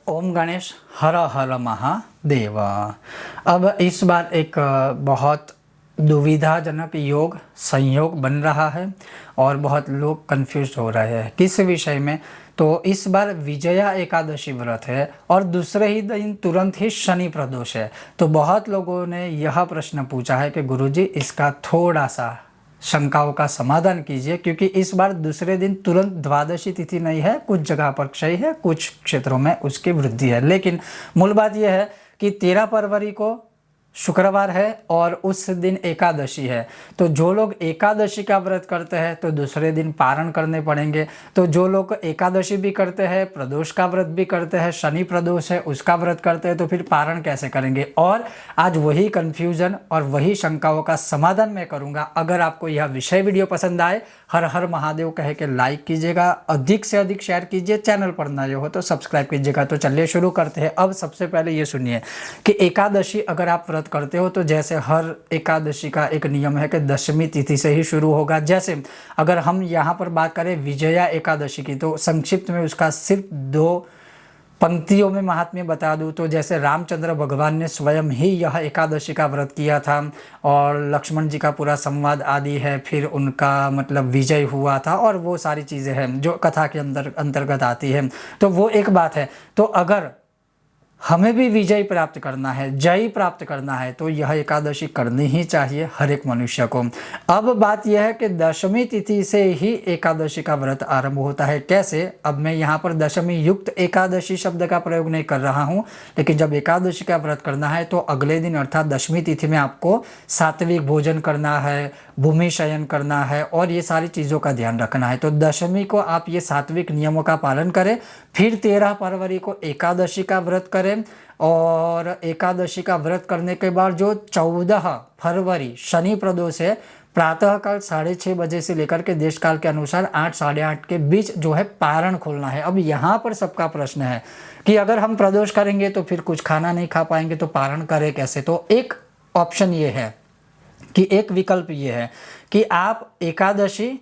ओम गणेश हर हर महादेव। अब इस बार एक बहुत दुविधाजनक योग संयोग बन रहा है और बहुत लोग कंफ्यूज हो रहे हैं किस विषय में। तो इस बार विजया एकादशी व्रत है और दूसरे ही दिन तुरंत ही शनि प्रदोष है। तो बहुत लोगों ने यह प्रश्न पूछा है कि गुरुजी इसका थोड़ा सा शंकाओं का समाधान कीजिए, क्योंकि इस बार दूसरे दिन तुरंत द्वादशी तिथि नहीं है, कुछ जगह पर क्षय है, कुछ क्षेत्रों में उसकी वृद्धि है। लेकिन मूल बात यह है कि 13 फरवरी को शुक्रवार है और उस दिन एकादशी है। तो जो लोग एकादशी का व्रत करते हैं तो दूसरे दिन पारण करने पड़ेंगे। तो जो लोग एकादशी भी करते हैं, प्रदोष का व्रत भी करते हैं, शनि प्रदोष है उसका व्रत करते हैं, तो फिर पारण कैसे करेंगे। और आज वही कन्फ्यूजन और वही शंकाओं का समाधान मैं करूंगा। अगर आपको यह विषय वीडियो पसंद आए, हर हर महादेव कह के लाइक कीजिएगा, अधिक से अधिक शेयर कीजिए, चैनल पर नए हो तो सब्सक्राइब कीजिएगा। तो चलिए शुरू करते हैं। अब सबसे पहले ये सुनिए कि एकादशी अगर आप व्रत करते हो तो जैसे हर एकादशी का एक नियम है कि दशमी तिथि से ही शुरू होगा। जैसे अगर हम यहाँ पर बात करें विजया एकादशी की, तो संक्षिप्त में उसका सिर्फ 2 पंक्तियों में महात्म्य बता दूं तो जैसे रामचंद्र भगवान ने स्वयं ही यह एकादशी का व्रत किया था और लक्ष्मण जी का पूरा संवाद आदि है, फिर उनका मतलब विजय हुआ था और वो सारी चीज़ें हैं जो कथा के अंतर्गत आती है। तो वो एक बात है। तो अगर हमें भी विजय प्राप्त करना है, जय प्राप्त करना है, तो यह एकादशी करनी ही चाहिए हर एक मनुष्य को। अब बात यह है कि दशमी तिथि से ही एकादशी का व्रत आरंभ होता है। कैसे? अब मैं यहाँ पर दशमी युक्त एकादशी शब्द का प्रयोग नहीं कर रहा हूँ, लेकिन जब एकादशी का व्रत करना है तो अगले दिन अर्थात दशमी तिथि में आपको सात्विक भोजन करना है, भूमि शयन करना है और ये सारी चीज़ों का ध्यान रखना है। तो दशमी को आप ये सात्विक नियमों का पालन करें, फिर 13 फरवरी को एकादशी का व्रत करें और एकादशी का व्रत करने के बाद जो 14 फरवरी शनि प्रदोष है, प्रातःकाल 6:30 बजे से लेकर के देश काल के अनुसार 8 साढ़े 8 के बीच जो है पारण खोलना है। अब यहाँ पर सबका प्रश्न है कि अगर हम प्रदोष करेंगे तो फिर कुछ खाना नहीं खा पाएंगे, तो पारण करें कैसे। तो एक ऑप्शन ये है कि एक विकल्प ये है कि आप एकादशी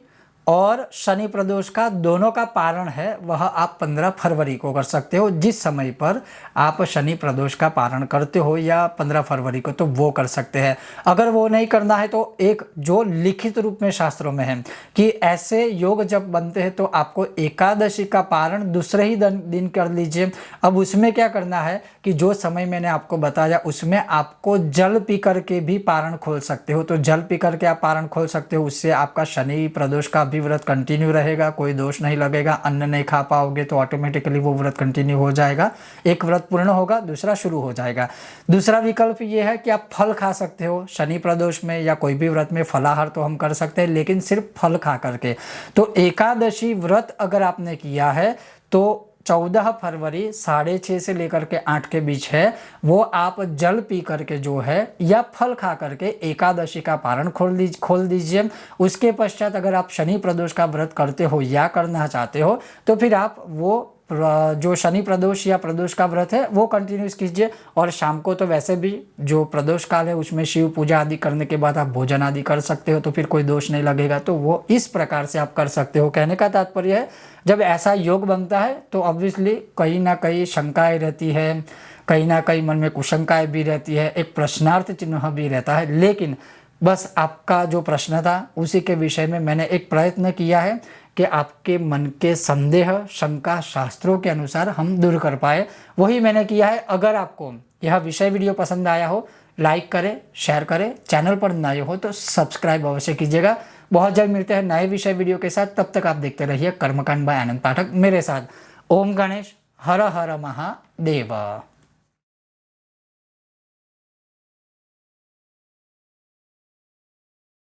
और शनि प्रदोष का दोनों का पारण है वह आप 15 फरवरी को कर सकते हो। जिस समय पर आप शनि प्रदोष का पारण करते हो या 15 फरवरी को, तो वो कर सकते हैं। अगर वो नहीं करना है तो एक जो लिखित रूप में शास्त्रों में है कि ऐसे योग जब बनते हैं तो आपको एकादशी का पारण दूसरे ही दिन कर लीजिए। अब उसमें क्या करना है कि जो समय मैंने आपको बताया उसमें आपको जल पी करके भी पारण खोल सकते हो। तो जल पी करके आप पारण खोल सकते हो, उससे आपका शनि प्रदोष का भी व्रत कंटिन्यू रहेगा, कोई दोष नहीं लगेगा। अन्न नहीं खा पाओगे तो ऑटोमेटिकली वो व्रत कंटिन्यू हो जाएगा, एक व्रत पूर्ण होगा, दूसरा शुरू हो जाएगा। दूसरा विकल्प ये है कि आप फल खा सकते हो। शनि प्रदोष में या कोई भी व्रत में फलाहार तो हम कर सकते हैं, लेकिन सिर्फ फल खा करके। तो एकादशी व्रत अगर आपने किया है तो 14 फरवरी 6:30 से लेकर के 8 के बीच है, वो आप जल पी करके जो है या फल खा करके एकादशी का पारण खोल दीजिए। उसके पश्चात अगर आप शनि प्रदोष का व्रत करते हो या करना चाहते हो तो फिर आप वो जो शनि प्रदोष या प्रदोष का व्रत है वो कंटिन्यूस कीजिए। और शाम को तो वैसे भी जो प्रदोष काल है उसमें शिव पूजा आदि करने के बाद आप भोजन आदि कर सकते हो, तो फिर कोई दोष नहीं लगेगा। तो वो इस प्रकार से आप कर सकते हो। कहने का तात्पर्य है जब ऐसा योग बनता है तो ऑब्वियसली कहीं ना कहीं शंकाएं रहती है, कहीं ना कहीं मन में कुशंकाएं भी रहती है, एक प्रश्नार्थ चिन्ह भी रहता है। लेकिन बस आपका जो प्रश्न था उसी के विषय में मैंने एक प्रयत्न किया है कि आपके मन के संदेह शंका शास्त्रों के अनुसार हम दूर कर पाए, वही मैंने किया है। अगर आपको यह विषय वीडियो पसंद आया हो, लाइक करें, शेयर करें, चैनल पर नए हो तो सब्सक्राइब अवश्य कीजिएगा। बहुत जल्द मिलते हैं नए विषय वीडियो के साथ, तब तक आप देखते रहिए कर्मकांड बाय आनंद पाठक मेरे साथ। ओम गणेश हर हर महादेव।